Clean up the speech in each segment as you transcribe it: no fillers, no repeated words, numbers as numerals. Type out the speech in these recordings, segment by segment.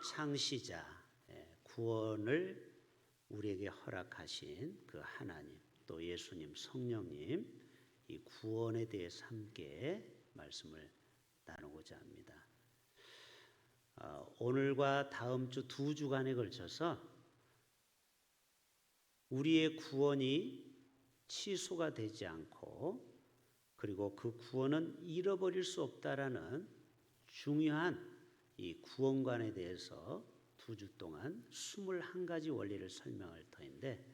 창시자, 구원을 우리에게 허락하신 그 하나님, 또 예수님, 성령님, 이 구원에 대해서 함께 말씀을 나누고자 합니다. 오늘과 다음 주 2주간에 걸쳐서 우리의 구원이 취소가 되지 않고, 그리고 그 구원은 잃어버릴 수 없다라는 중요한 이 구원관에 대해서 2주 동안 21가지 원리를 설명할 터인데,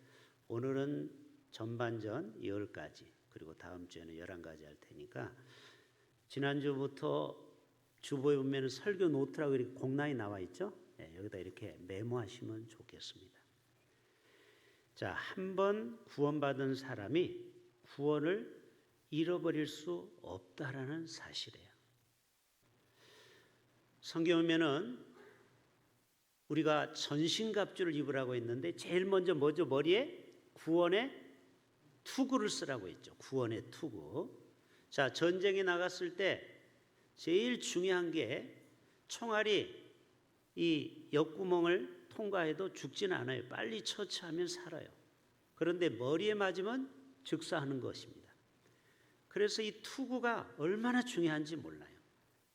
오늘은 전반전 10가지, 그리고 다음 주에는 11가지 할 테니까, 지난주부터 주보에 보면 설교 노트라고 이렇게 공란이 나와 있죠? 여기다 이렇게 메모하시면 좋겠습니다. 자, 한 번 구원받은 사람이 구원을 잃어버릴 수 없다라는 사실이에요. 성경에 보면은 우리가 전신갑주를 입으라고 했는데, 제일 먼저 뭐죠? 머리에 구원의 투구를 쓰라고 했죠. 구원의 투구. 자, 전쟁에 나갔을 때 제일 중요한 게 총알이 이 옆구멍을 통과해도 죽지는 않아요. 빨리 처치하면 살아요. 그런데 머리에 맞으면 즉사하는 것입니다. 그래서 이 투구가 얼마나 중요한지 몰라요.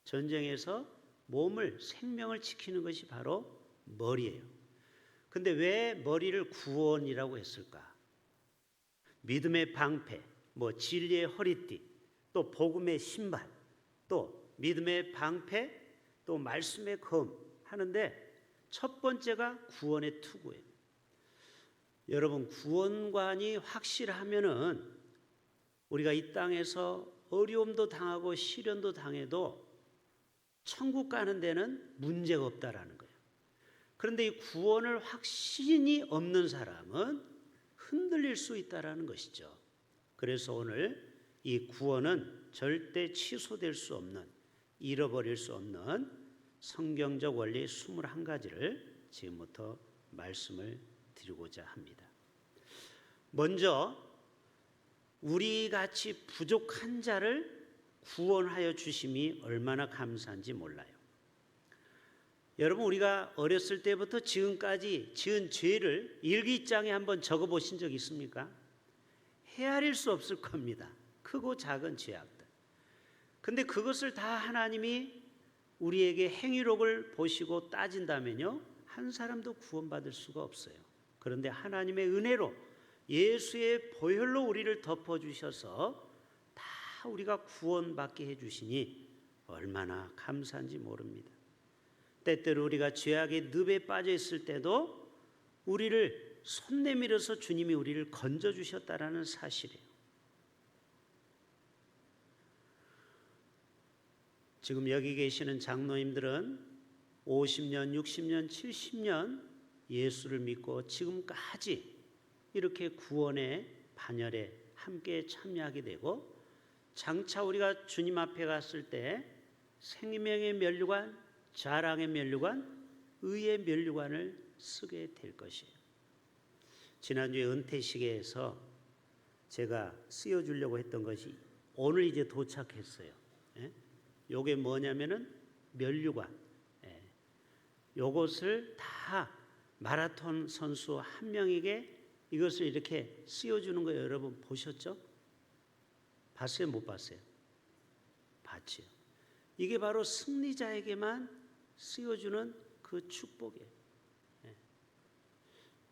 전쟁에서 몸을, 생명을 지키는 것이 바로 머리예요. 근데 왜 머리를 구원이라고 했을까? 믿음의 방패, 진리의 허리띠, 또 복음의 신발, 또 믿음의 방패, 또 말씀의 검 하는데, 첫 번째가 구원의 투구예요. 여러분, 구원관이 확실하면은 우리가 이 땅에서 어려움도 당하고 시련도 당해도 천국 가는 데는 문제가 없다라는 거예요. 그런데 이 구원을 확신이 없는 사람은 흔들릴 수 있다라는 것이죠. 그래서 오늘 이 구원은 절대 취소될 수 없는, 잃어버릴 수 없는 성경적 원리 21가지를 지금부터 말씀을 드리고자 합니다. 먼저 우리같이 부족한 자를 구원하여 주심이 얼마나 감사한지 몰라요. 여러분, 우리가 어렸을 때부터 지금까지 지은 죄를 일기장에 한번 적어보신 적 있습니까? 헤아릴 수 없을 겁니다. 크고 작은 죄악들. 근데 그것을 다 하나님이 우리에게 행위록을 보시고 따진다면요, 한 사람도 구원받을 수가 없어요. 그런데 하나님의 은혜로 예수의 보혈로 우리를 덮어주셔서 다 우리가 구원받게 해주시니 얼마나 감사한지 모릅니다. 때때로 우리가 죄악의 늪에 빠져 있을 때도 우리를 손 내밀어서 주님이 우리를 건져주셨다라는 사실이에요. 지금 여기 계시는 장로님들은 50년, 60년, 70년 예수를 믿고 지금까지 이렇게 구원의 반열에 함께 참여하게 되고, 장차 우리가 주님 앞에 갔을 때 생명의 면류관, 자랑의 면류관, 의의 면류관을 쓰게 될 것이에요. 지난주에 은퇴식에서 제가 쓰여주려고 했던 것이 오늘 이제 도착했어요. 요게 뭐냐면은 면류관. 요것을 다 마라톤 선수 한 명에게 이것을 이렇게 씌워주는 거예요. 여러분 보셨죠? 봤어요? 못 봤어요? 봤죠. 이게 바로 승리자에게만 씌워주는 그 축복이에요.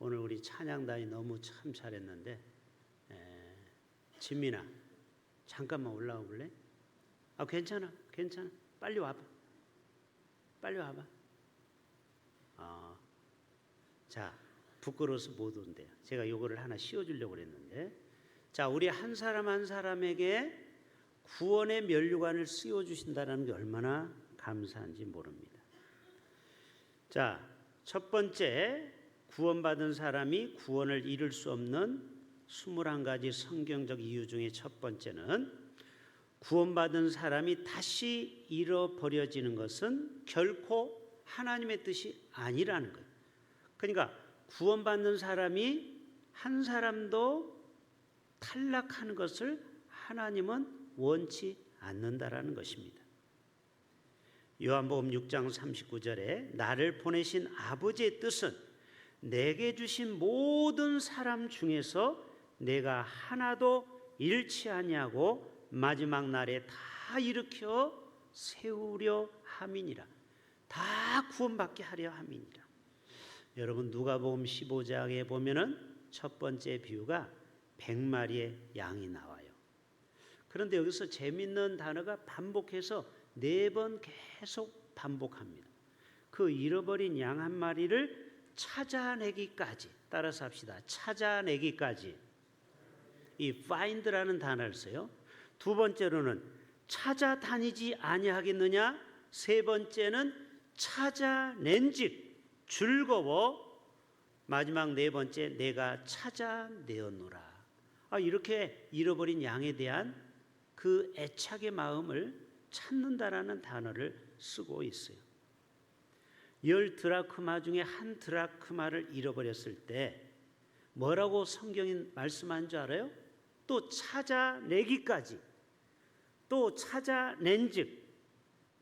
오늘 우리 찬양단이 너무 참 잘했는데, 진민아 잠깐만 올라와 볼래? 괜찮아. 빨리 와봐. 자, 부끄러워서 못 온대요. 제가 요거를 하나 씌워주려고 그랬는데, 자, 우리 한 사람 한 사람에게 구원의 면류관을 씌워주신다는 게 얼마나 감사한지 모릅니다. 자, 첫 번째, 구원받은 사람이 구원을 잃을 수 없는 21가지 성경적 이유 중에 첫 번째는, 구원받은 사람이 다시 잃어버려지는 것은 결코 하나님의 뜻이 아니라는 거예요. 그러니까 구원받는 사람이 한 사람도 탈락하는 것을 하나님은 원치 않는다라는 것입니다. 요한복음 6장 39절에 나를 보내신 아버지의 뜻은 내게 주신 모든 사람 중에서 내가 하나도 잃지 아니하고 마지막 날에 다 일으켜 세우려 함이니라. 다 구원받게 하려 함이니라. 여러분 누가복음 15장에 보면은 첫 번째 비유가 100마리의 양이 나와요. 그런데 여기서 재밌는 단어가 반복해서 4번 계속 반복합니다. 그 잃어버린 양 한 마리를 찾아내기까지, 따라서 합시다. 찾아내기까지. 이 find라는 단어를 써요. 두 번째로는 찾아다니지 아니하겠느냐. 세 번째는 찾아낸즉 즐거워. 마지막 네 번째 내가 찾아내었노라. 이렇게 잃어버린 양에 대한 그 애착의 마음을 찾는다라는 단어를 쓰고 있어요. 10드라크마 중에 한 드라크마를 잃어버렸을 때 뭐라고 성경이 말씀한 줄 알아요? 또 찾아내기까지, 또 찾아낸즉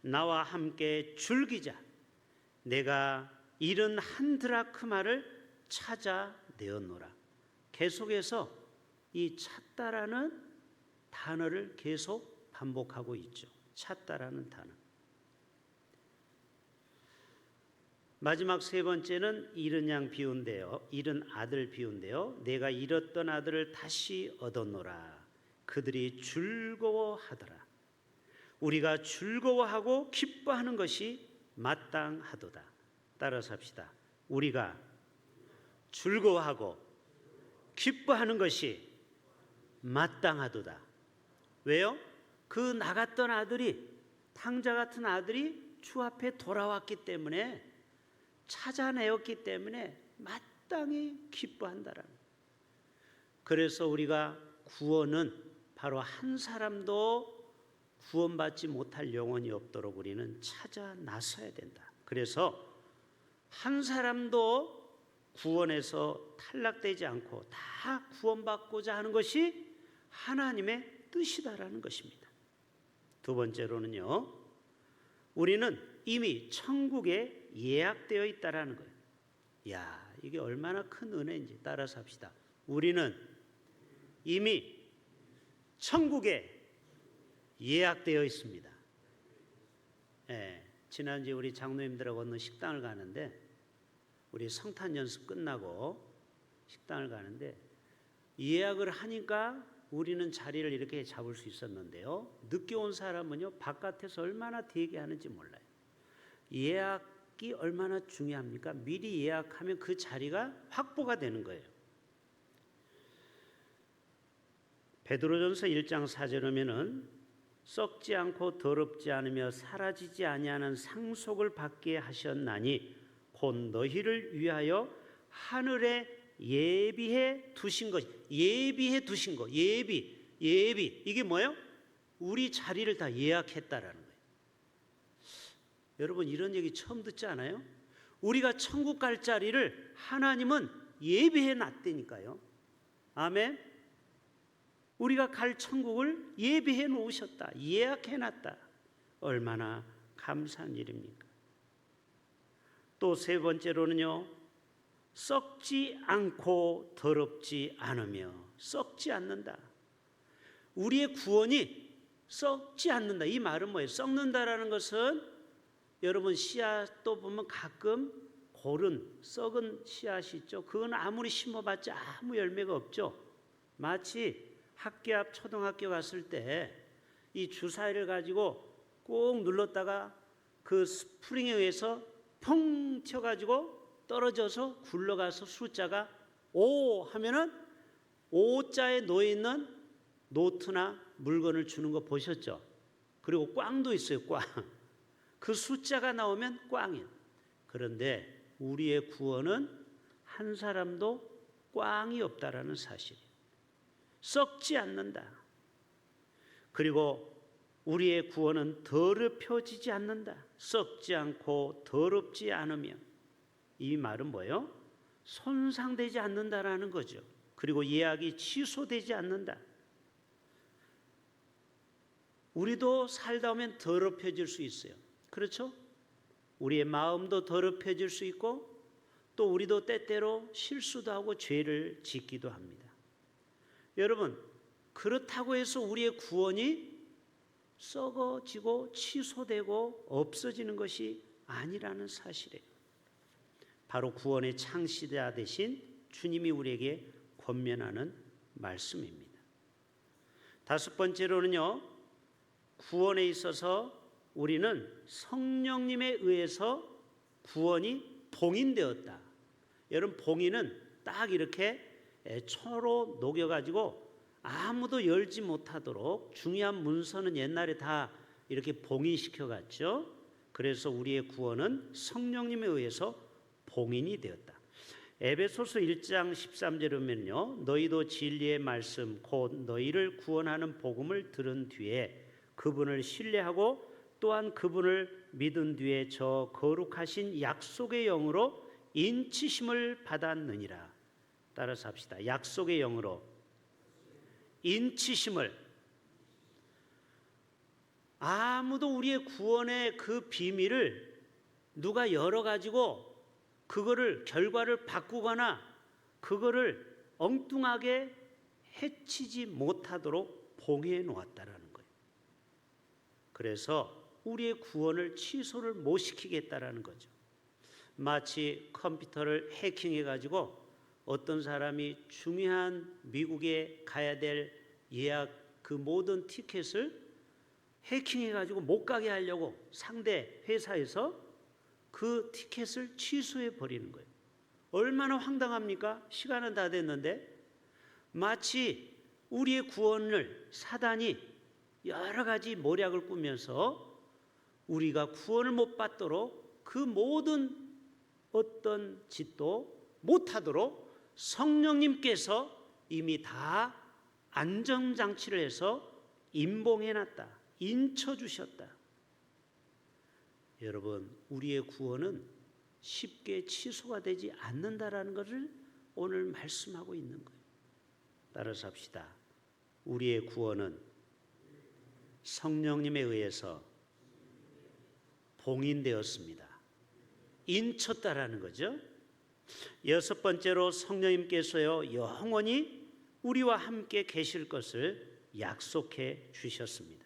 나와 함께 즐기자. 내가 잃은 한 드라크마를 찾아내었노라. 계속해서 이 찾다라는 단어를 계속 반복하고 있죠. 찾다라는 단어. 마지막 세 번째는 잃은 양 비유인데요. 잃은 아들 비유인데요. 내가 잃었던 아들을 다시 얻었노라. 그들이 즐거워하더라. 우리가 즐거워하고 기뻐하는 것이 마땅하도다. 따라서 합시다. 우리가 즐거워하고 기뻐하는 것이 마땅하도다. 왜요? 그 나갔던 아들이, 탕자 같은 아들이 주 앞에 돌아왔기 때문에, 찾아내었기 때문에 마땅히 기뻐한다라는. 그래서 우리가 구원은 바로 한 사람도 구원받지 못할 영혼이 없도록 우리는 찾아 나서야 된다. 그래서 한 사람도 구원에서 탈락되지 않고 다 구원받고자 하는 것이 하나님의 뜻이다라는 것입니다. 두 번째로는요, 우리는 이미 천국에 예약되어 있다라는 거예요. 야, 이게 얼마나 큰 은혜인지 따라서 합시다. 우리는 이미 천국에 예약되어 있습니다. 지난주에 우리 장로님들하고 어느 식당을 가는데, 우리 성탄 연습 끝나고 식당을 가는데 예약을 하니까 우리는 자리를 이렇게 잡을 수 있었는데요, 늦게 온 사람은요 바깥에서 얼마나 대기하는지 몰라요. 예약이 얼마나 중요합니까? 미리 예약하면 그 자리가 확보가 되는 거예요. 베드로전서 1장 4절에 보면은 썩지 않고 더럽지 않으며 사라지지 아니하는 상속을 받게 하셨나니 곧 너희를 위하여 하늘에 예비해 두신 것. 예비해 두신 것. 예비. 이게 뭐예요? 우리 자리를 다 예약했다라는 거예요. 여러분 이런 얘기 처음 듣지 않아요? 우리가 천국 갈 자리를 하나님은 예비해 놨다니까요. 아멘. 우리가 갈 천국을 예비해 놓으셨다. 예약해 놨다. 얼마나 감사한 일입니까? 또 세 번째로는요, 썩지 않고 더럽지 않으며. 썩지 않는다. 우리의 구원이 썩지 않는다. 이 말은 뭐예요? 썩는다라는 것은 여러분 씨앗도 보면 가끔 고른 썩은 씨앗이 있죠. 그건 아무리 심어봤자 아무 열매가 없죠. 마치 학교 앞 초등학교 갔을 때 이 주사위를 가지고 꼭 눌렀다가 그 스프링에 의해서 펑 쳐가지고 떨어져서 굴러가서 숫자가 5 하면은 5자에 놓여있는 노트나 물건을 주는 거 보셨죠? 그리고 꽝도 있어요. 꽝. 그 숫자가 나오면 꽝이에요. 그런데 우리의 구원은 한 사람도 꽝이 없다라는 사실이에요. 썩지 않는다. 그리고 우리의 구원은 더럽혀지지 않는다. 썩지 않고 더럽지 않으며. 이 말은 뭐예요? 손상되지 않는다라는 거죠. 그리고 예약이 취소되지 않는다. 우리도 살다 보면 더럽혀질 수 있어요. 그렇죠? 우리의 마음도 더럽혀질 수 있고 또 우리도 때때로 실수도 하고 죄를 짓기도 합니다. 여러분, 그렇다고 해서 우리의 구원이 썩어지고 취소되고 없어지는 것이 아니라는 사실이에요. 바로 구원의 창시자 되신 주님이 우리에게 권면하는 말씀입니다. 다섯 번째로는요, 구원에 있어서 우리는 성령님에 의해서 구원이 봉인되었다. 여러분, 봉인은 딱 이렇게 초로 녹여가지고 아무도 열지 못하도록 중요한 문서는 옛날에 다 이렇게 봉인시켜 갔죠. 그래서 우리의 구원은 성령님에 의해서 봉인이 되었다. 에베소서 1장 13절에 보면요, 너희도 진리의 말씀 곧 너희를 구원하는 복음을 들은 뒤에 그분을 신뢰하고 또한 그분을 믿은 뒤에 저 거룩하신 약속의 영으로 인치심을 받았느니라. 따라서 합시다. 약속의 영으로 인치심을. 아무도 우리의 구원의 그 비밀을 누가 열어가지고 그거를 결과를 바꾸거나 그거를 엉뚱하게 해치지 못하도록 봉해 놓았다라는 거예요. 그래서 우리의 구원을 취소를 못 시키겠다라는 거죠. 마치 컴퓨터를 해킹해가지고 어떤 사람이 중요한 미국에 가야 될 예약 그 모든 티켓을 해킹해가지고 못 가게 하려고 상대 회사에서 그 티켓을 취소해 버리는 거예요. 얼마나 황당합니까? 시간은 다 됐는데 마치 우리의 구원을 사단이 여러 가지 모략을 꾸면서 우리가 구원을 못 받도록 그 모든 어떤 짓도 못하도록 성령님께서 이미 다 안전장치를 해서 임봉해놨다, 인쳐주셨다. 여러분, 우리의 구원은 쉽게 취소가 되지 않는다라는 것을 오늘 말씀하고 있는 거예요. 따라서 합시다. 우리의 구원은 성령님에 의해서 봉인되었습니다. 인쳤다라는 거죠. 여섯 번째로 성령님께서요, 영원히 우리와 함께 계실 것을 약속해 주셨습니다.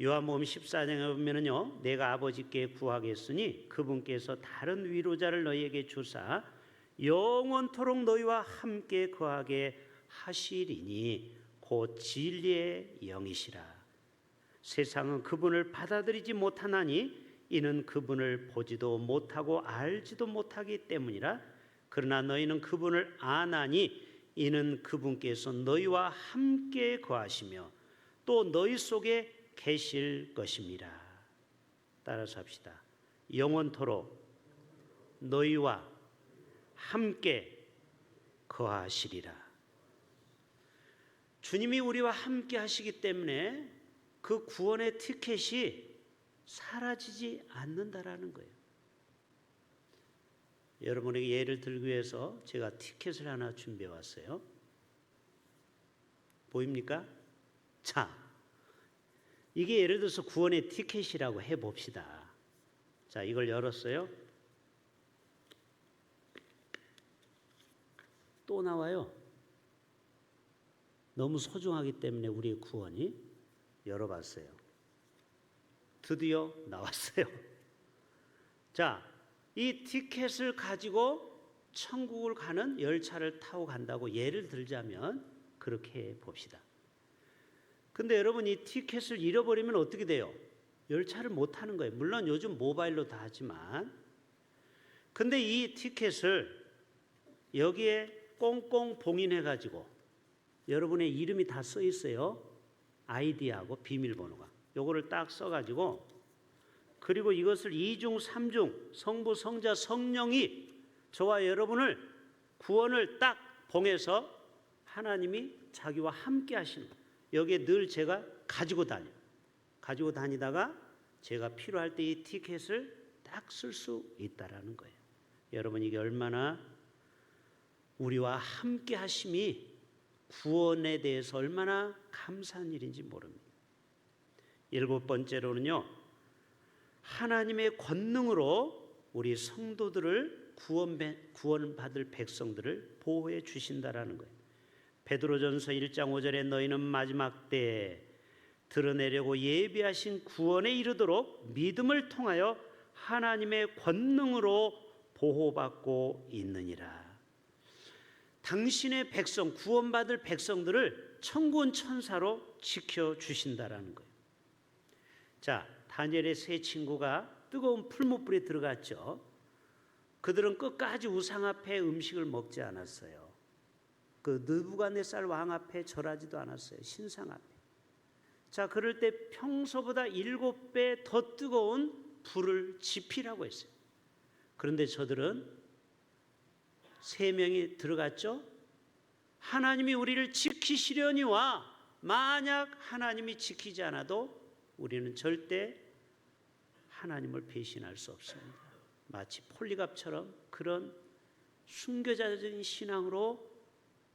요한복음 14장에 보면은요, 내가 아버지께 구하겠으니 그분께서 다른 위로자를 너희에게 주사 영원토록 너희와 함께 거하게 하시리니 곧 진리의 영이시라. 세상은 그분을 받아들이지 못하나니 이는 그분을 보지도 못하고 알지도 못하기 때문이라. 그러나 너희는 그분을 아나니 이는 그분께서 너희와 함께 거하시며 또 너희 속에 계실 것입니다. 따라서 합시다. 영원토록 너희와 함께 거하시리라. 주님이 우리와 함께 하시기 때문에 그 구원의 티켓이 사라지지 않는다라는 거예요. 여러분에게 예를 들기 위해서 제가 티켓을 하나 준비해 왔어요. 보입니까? 자, 이게 예를 들어서 구원의 티켓이라고 해봅시다. 자, 이걸 열었어요. 또 나와요. 너무 소중하기 때문에 우리의 구원이 열어봤어요. 드디어 나왔어요. 자, 이 티켓을 가지고 천국을 가는 열차를 타고 간다고 예를 들자면 그렇게 봅시다. 근데 여러분, 이 티켓을 잃어버리면 어떻게 돼요? 열차를 못 타는 거예요. 물론 요즘 모바일로 다 하지만, 근데 이 티켓을 여기에 꽁꽁 봉인해 가지고 여러분의 이름이 다 써 있어요. 아이디하고 비밀번호가. 요거를 딱 써 가지고, 그리고 이것을 이중 삼중 성부 성자 성령이 저와 여러분을 구원을 딱 봉해서 하나님이 자기와 함께 하시는 거예요. 여기에 늘 제가 가지고 다니다가 제가 필요할 때 이 티켓을 딱 쓸 수 있다라는 거예요. 여러분, 이게 얼마나 우리와 함께 하심이 구원에 대해서 얼마나 감사한 일인지 모릅니다. 일곱 번째로는요, 하나님의 권능으로 우리 성도들을 구원받을 백성들을 보호해 주신다라는 거예요. 베드로전서 1장 5절에 너희는 마지막 때에 드러내려고 예비하신 구원에 이르도록 믿음을 통하여 하나님의 권능으로 보호받고 있느니라. 당신의 백성, 구원받을 백성들을 천군 천사로 지켜주신다라는 거예요. 자, 다니엘의 세 친구가 뜨거운 풀무불에 들어갔죠. 그들은 끝까지 우상 앞에 음식을 먹지 않았어요. 그 느부갓네살 왕 앞에 절하지도 않았어요. 신상 앞에. 자, 그럴 때 평소보다 7배 더 뜨거운 불을 지피라고 했어요. 그런데 저들은 3명이 들어갔죠. 하나님이 우리를 지키시려니와 만약 하나님이 지키지 않아도 우리는 절대 하나님을 배신할 수 없습니다. 마치 폴리갑처럼 그런 순교자적인 신앙으로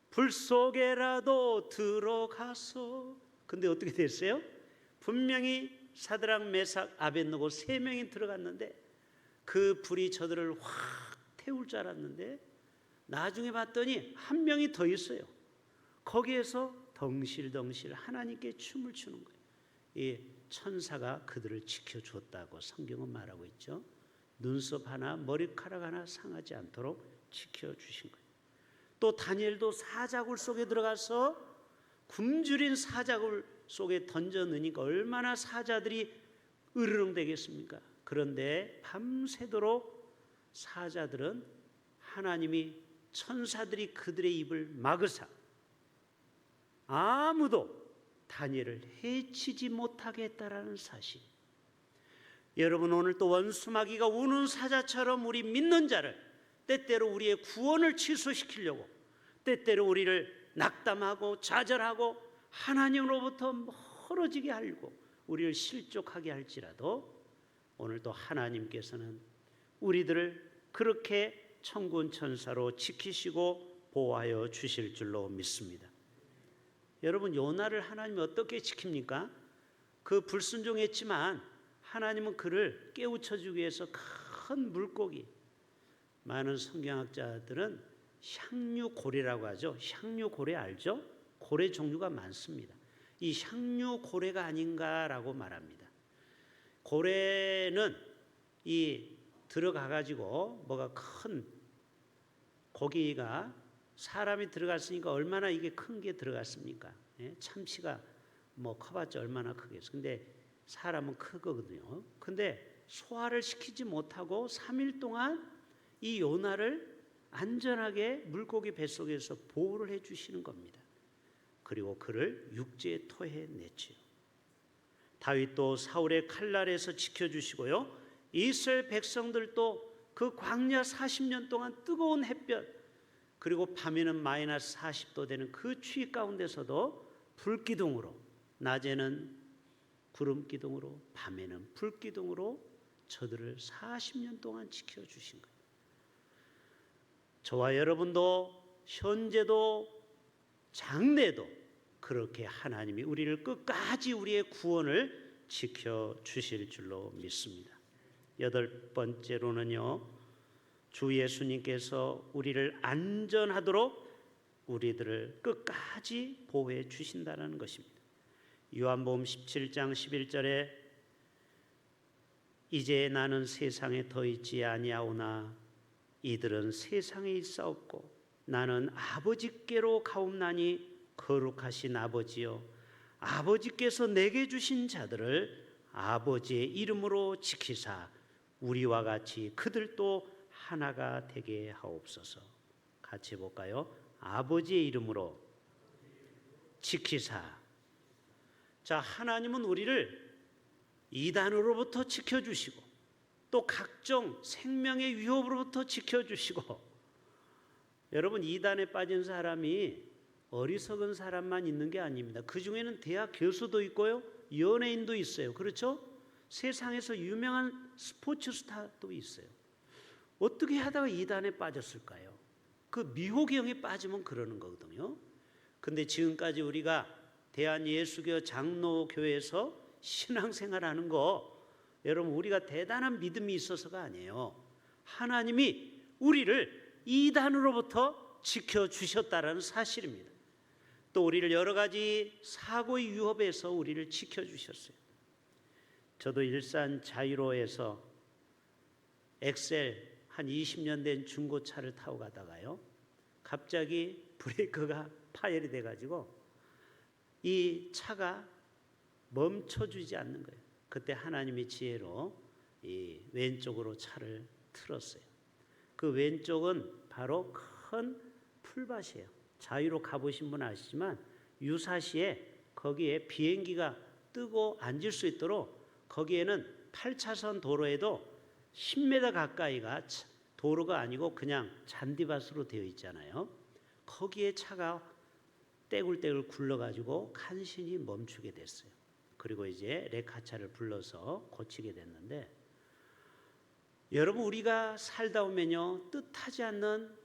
불 속에라도 들어가서, 근데 어떻게 됐어요? 분명히 사드락, 메삭, 아벳느고 3명이 들어갔는데 그 불이 저들을 확 태울 줄 알았는데 나중에 봤더니 1명이 더 있어요. 거기에서 덩실덩실 하나님께 춤을 추는 거예요. 이 천사가 그들을 지켜줬다고 성경은 말하고 있죠. 눈썹 하나 머리카락 하나 상하지 않도록 지켜주신 거예요. 또 다니엘도 사자굴 속에 들어가서 굶주린 사자굴 속에 던져 넣으니까 얼마나 사자들이 으르렁대겠습니까? 그런데 밤새도록 사자들은 하나님이 천사들이 그들의 입을 막으사 아무도 다니엘을 해치지 못하게 했다라는 사실. 여러분, 오늘 또 원수마귀가 우는 사자처럼 우리 믿는 자를 때때로 우리의 구원을 취소시키려고, 때때로 우리를 낙담하고 좌절하고 하나님으로부터 멀어지게 하려고 우리를 실족하게 할지라도 오늘 또 하나님께서는 우리들을 그렇게 천군 천사로 지키시고 보호하여 주실 줄로 믿습니다. 여러분, 요나를 하나님이 어떻게 지킵니까? 그 불순종했지만 하나님은 그를 깨우쳐주기 위해서 큰 물고기, 많은 성경학자들은 향유고래라고 하죠. 향유고래 알죠? 고래 종류가 많습니다. 이 향유고래가 아닌가라고 말합니다. 고래는 이 들어가 가지고 뭐가 큰 고기가 사람이 들어갔으니까 얼마나 이게 큰 게 들어갔습니까? 예? 참치가 뭐 커봤자 얼마나 크겠어. 근데 사람은 크거든요. 근데 소화를 시키지 못하고 3일 동안 이 요나를 안전하게 물고기 뱃속에서 보호를 해주시는 겁니다. 그리고 그를 육지에 토해냈지요. 다윗도 사울의 칼날에서 지켜주시고요. 이스라엘 백성들도 그 광야 40년 동안 뜨거운 햇볕, 그리고 밤에는 마이너스 40도 되는 그 추위 가운데서도 불기둥으로, 낮에는 구름기둥으로, 밤에는 불기둥으로 저들을 40년 동안 지켜주신 거예요. 저와 여러분도 현재도 장래도 그렇게 하나님이 우리를 끝까지 우리의 구원을 지켜주실 줄로 믿습니다. 8번째로는요, 주 예수님께서 우리를 안전하도록 우리들을 끝까지 보호해 주신다는 것입니다. 요한복음 17장 11절에 이제 나는 세상에 더 있지 아니하오나 이들은 세상에 있사옵고 나는 아버지께로 가옵나니 거룩하신 아버지여, 아버지께서 내게 주신 자들을 아버지의 이름으로 지키사 우리와 같이 그들도 하나가 되게 하옵소서. 같이 해볼까요? 아버지의 이름으로 지키사. 자, 하나님은 우리를 이단으로부터 지켜주시고 또 각종 생명의 위협으로부터 지켜주시고, 여러분, 이단에 빠진 사람이 어리석은 사람만 있는 게 아닙니다. 그 중에는 대학 교수도 있고요, 연예인도 있어요. 그렇죠? 세상에서 유명한 스포츠 스타도 있어요. 어떻게 하다가 이단에 빠졌을까요? 그 미혹형에 빠지면 그러는 거거든요. 근데 지금까지 우리가 대한예수교 장로교회에서 신앙생활하는 거 여러분 우리가 대단한 믿음이 있어서가 아니에요. 하나님이 우리를 이단으로부터 지켜주셨다라는 사실입니다. 또 우리를 여러 가지 사고의 위협에서 우리를 지켜주셨어요. 저도 일산 자유로에서 엑셀 한 20년 된 중고차를 타고 가다가요, 갑자기 브레이크가 파열이 돼가지고 이 차가 멈춰주지 않는 거예요. 그때 하나님의 지혜로 이 왼쪽으로 차를 틀었어요. 그 왼쪽은 바로 큰 풀밭이에요. 자유로 가보신 분 아시지만 유사시에 거기에 비행기가 뜨고 앉을 수 있도록 거기에는 8차선 도로에도 10m 가까이가 도로가 아니고 그냥 잔디밭으로 되어 있잖아요. 거기에 차가 떼굴떼굴 굴러가지고 간신히 멈추게 됐어요. 그리고 이제 레카차를 불러서 고치게 됐는데, 여러분 우리가 살다 보면요 뜻하지 않는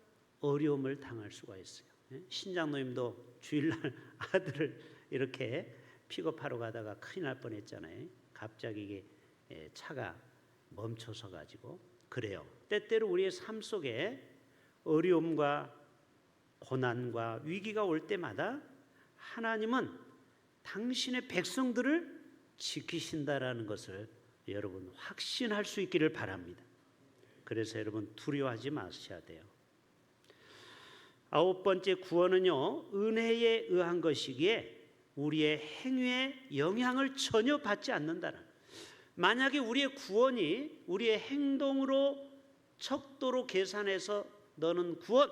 어려움을 당할 수가 있어요. 신장노님도 주일날 아들을 이렇게 픽업하러 가다가 큰일 날 뻔했잖아요. 갑자기 이게 차가 멈춰서 가지고. 그래요. 때때로 우리의 삶 속에 어려움과 고난과 위기가 올 때마다 하나님은 당신의 백성들을 지키신다라는 것을 여러분 확신할 수 있기를 바랍니다. 그래서 여러분 두려워하지 마셔야 돼요. 9번째 구원은요, 은혜에 의한 것이기에 우리의 행위에 영향을 전혀 받지 않는다는. 만약에 우리의 구원이 우리의 행동으로 척도로 계산해서 너는 구원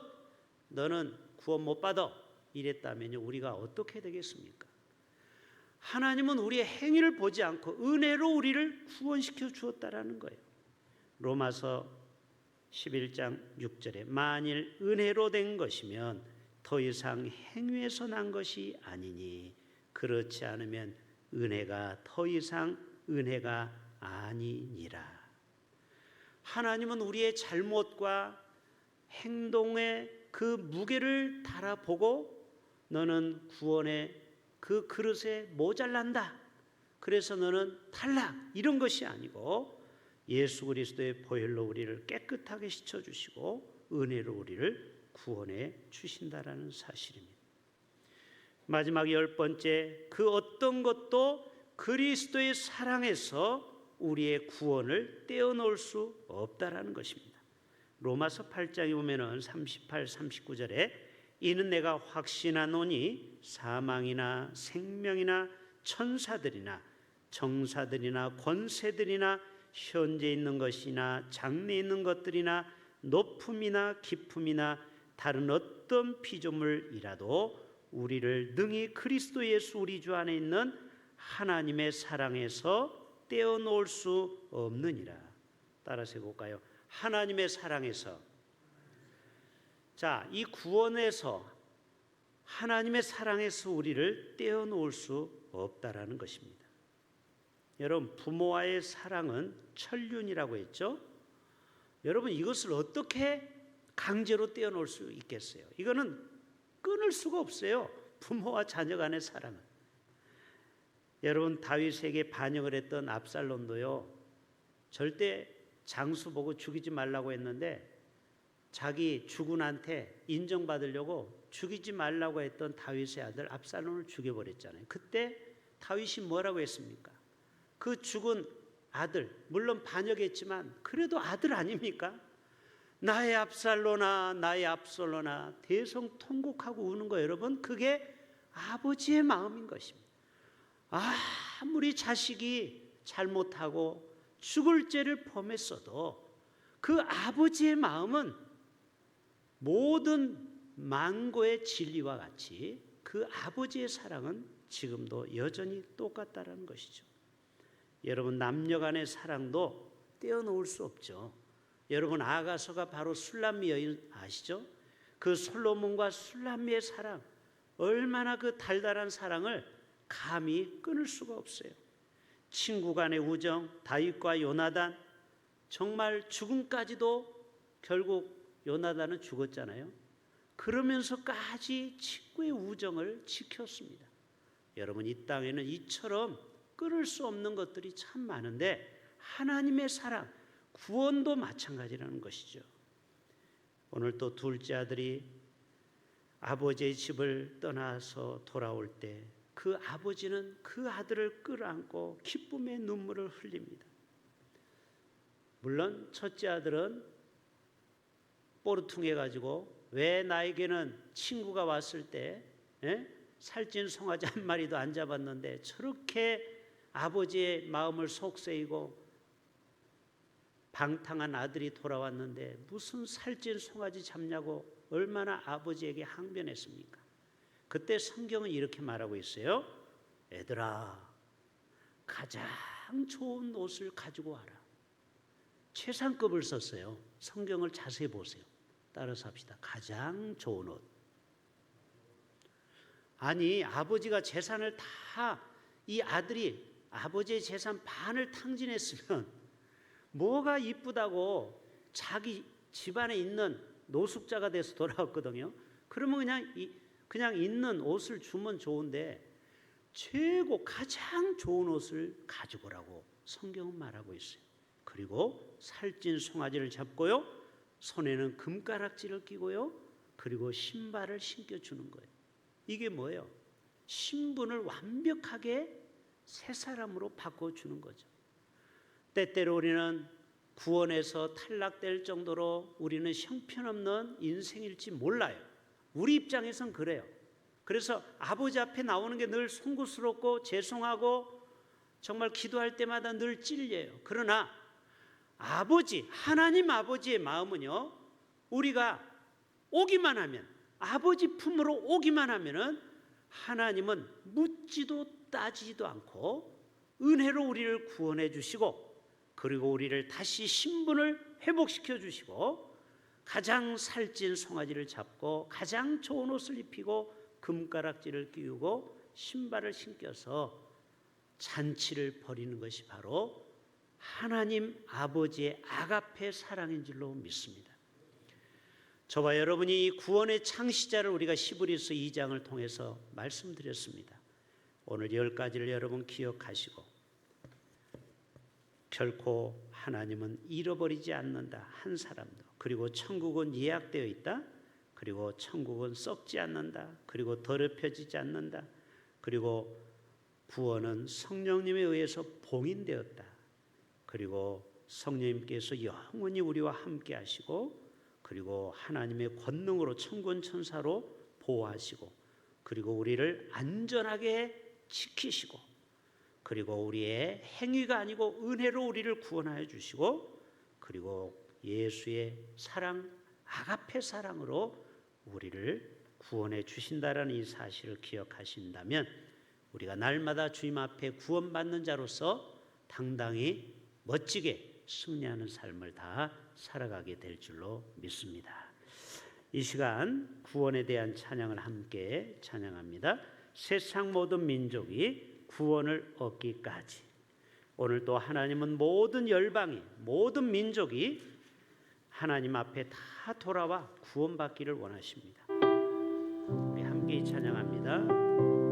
못 받아 이랬다면요, 우리가 어떻게 되겠습니까? 하나님은 우리의 행위를 보지 않고 은혜로 우리를 구원시켜 주었다라는 거예요. 로마서 11장 6절에 만일 은혜로 된 것이면 더 이상 행위에서 난 것이 아니니 그렇지 않으면 은혜가 더 이상 은혜가 아니니라. 하나님은 우리의 잘못과 행동의 그 무게를 달아보고 너는 구원의 그 그릇에 모자란다, 그래서 너는 탈락, 이런 것이 아니고 예수 그리스도의 보혈로 우리를 깨끗하게 씻어주시고 은혜로 우리를 구원해 주신다라는 사실입니다. 마지막 10번째, 그 어떤 것도 그리스도의 사랑에서 우리의 구원을 떼어놓을 수 없다라는 것입니다. 로마서 8장에 보면은 38, 39절에 이는 내가 확신하노니 사망이나 생명이나 천사들이나 정사들이나 권세들이나 현재 있는 것이나 장래 있는 것들이나 높음이나 깊음이나 다른 어떤 피조물이라도 우리를 능히 그리스도 예수 우리 주 안에 있는 하나님의 사랑에서 떼어놓을 수 없느니라. 따라서 해볼까요? 하나님의 사랑에서. 자, 이 구원에서 하나님의 사랑에서 우리를 떼어놓을 수 없다라는 것입니다. 여러분, 부모와의 사랑은 천륜이라고 했죠? 여러분, 이것을 어떻게 강제로 떼어놓을 수 있겠어요? 이거는 끊을 수가 없어요. 부모와 자녀 간의 사랑은. 여러분, 다윗에게 반역을 했던 압살롬도요, 절대 장수 보고 죽이지 말라고 했는데 자기 주군한테 인정받으려고 죽이지 말라고 했던 다윗의 아들 압살롬을 죽여버렸잖아요. 그때 다윗이 뭐라고 했습니까? 그 죽은 아들, 물론 반역했지만 그래도 아들 아닙니까? 나의 압살롬아, 나의 압살롬아, 대성통곡하고 우는 거, 여러분, 그게 아버지의 마음인 것입니다. 아무리 자식이 잘못하고 죽을 죄를 범했어도 그 아버지의 마음은 모든 만고의 진리와 같이 그 아버지의 사랑은 지금도 여전히 똑같다는 것이죠. 여러분, 남녀 간의 사랑도 떼어놓을 수 없죠. 여러분, 아가서가 바로 술람미 여인 아시죠? 그 솔로몬과 술람미의 사랑, 얼마나 그 달달한 사랑을 감히 끊을 수가 없어요. 친구 간의 우정, 다윗과 요나단, 정말 죽음까지도 결국 요나단은 죽었잖아요. 그러면서까지 친구의 우정을 지켰습니다. 여러분, 이 땅에는 이처럼 끊을 수 없는 것들이 참 많은데 하나님의 사랑, 구원도 마찬가지라는 것이죠. 오늘 또 둘째 아들이 아버지의 집을 떠나서 돌아올 때 그 아버지는 그 아들을 끌어안고 기쁨의 눈물을 흘립니다. 물론 첫째 아들은 뽀르퉁해 가지고 왜 나에게는 친구가 왔을 때 살찐 송아지 한 마리도 안 잡았는데 저렇게 아버지의 마음을 속세이고 방탕한 아들이 돌아왔는데 무슨 살찐 송아지 잡냐고 얼마나 아버지에게 항변했습니까? 그때 성경은 이렇게 말하고 있어요. 애들아, 가장 좋은 옷을 가지고 와라. 최상급을 썼어요. 성경을 자세히 보세요. 따라서 합시다. 가장 좋은 옷. 아니, 아버지가 재산을 다 이 아들이 아버지의 재산 반을 탕진했으면 뭐가 이쁘다고 자기 집안에 있는 노숙자가 돼서 돌아왔거든요. 그러면 그냥 있는 옷을 주면 좋은데 최고 가장 좋은 옷을 가지고 오라고 성경은 말하고 있어요. 그리고 살찐 송아지를 잡고요, 손에는 금가락지를 끼고요, 그리고 신발을 신겨주는 거예요. 이게 뭐예요? 신분을 완벽하게 새 사람으로 바꿔주는 거죠. 때때로 우리는 구원에서 탈락될 정도로 우리는 형편없는 인생일지 몰라요. 우리 입장에선 그래요. 그래서 아버지 앞에 나오는 게 늘 송구스럽고 죄송하고 정말 기도할 때마다 늘 찔려요. 그러나 하나님 아버지의 마음은요, 우리가 오기만 하면, 아버지 품으로 오기만 하면은 하나님은 묻지도 따지지도 않고 은혜로 우리를 구원해 주시고, 그리고 우리를 다시 신분을 회복시켜 주시고, 가장 살찐 송아지를 잡고 가장 좋은 옷을 입히고 금가락지를 끼우고 신발을 신겨서 잔치를 벌이는 것이 바로 하나님 아버지의 아가페 사랑인 줄로 믿습니다. 저와 여러분이 이 구원의 창시자를 우리가 히브리서 2장을 통해서 말씀드렸습니다. 오늘 10가지를 여러분 기억하시고, 결코 하나님은 잃어버리지 않는다, 한 사람도. 그리고 천국은 예약되어 있다. 그리고 천국은 썩지 않는다. 그리고 더럽혀지지 않는다. 그리고 구원은 성령님에 의해서 봉인되었다. 그리고 성령님께서 영원히 우리와 함께 하시고, 그리고 하나님의 권능으로 천군 천사로 보호하시고, 그리고 우리를 안전하게 지키시고, 그리고 우리의 행위가 아니고 은혜로 우리를 구원하여 주시고, 그리고 예수의 사랑, 아가페 사랑으로 우리를 구원해 주신다라는 이 사실을 기억하신다면 우리가 날마다 주님 앞에 구원받는 자로서 당당히 멋지게 승리하는 삶을 다 살아가게 될 줄로 믿습니다. 이 시간 구원에 대한 찬양을 함께 찬양합니다. 세상 모든 민족이 구원을 얻기까지. 오늘 또 하나님은 모든 열방이, 모든 민족이 하나님 앞에 다 돌아와 구원받기를 원하십니다. 우리 함께 찬양합니다.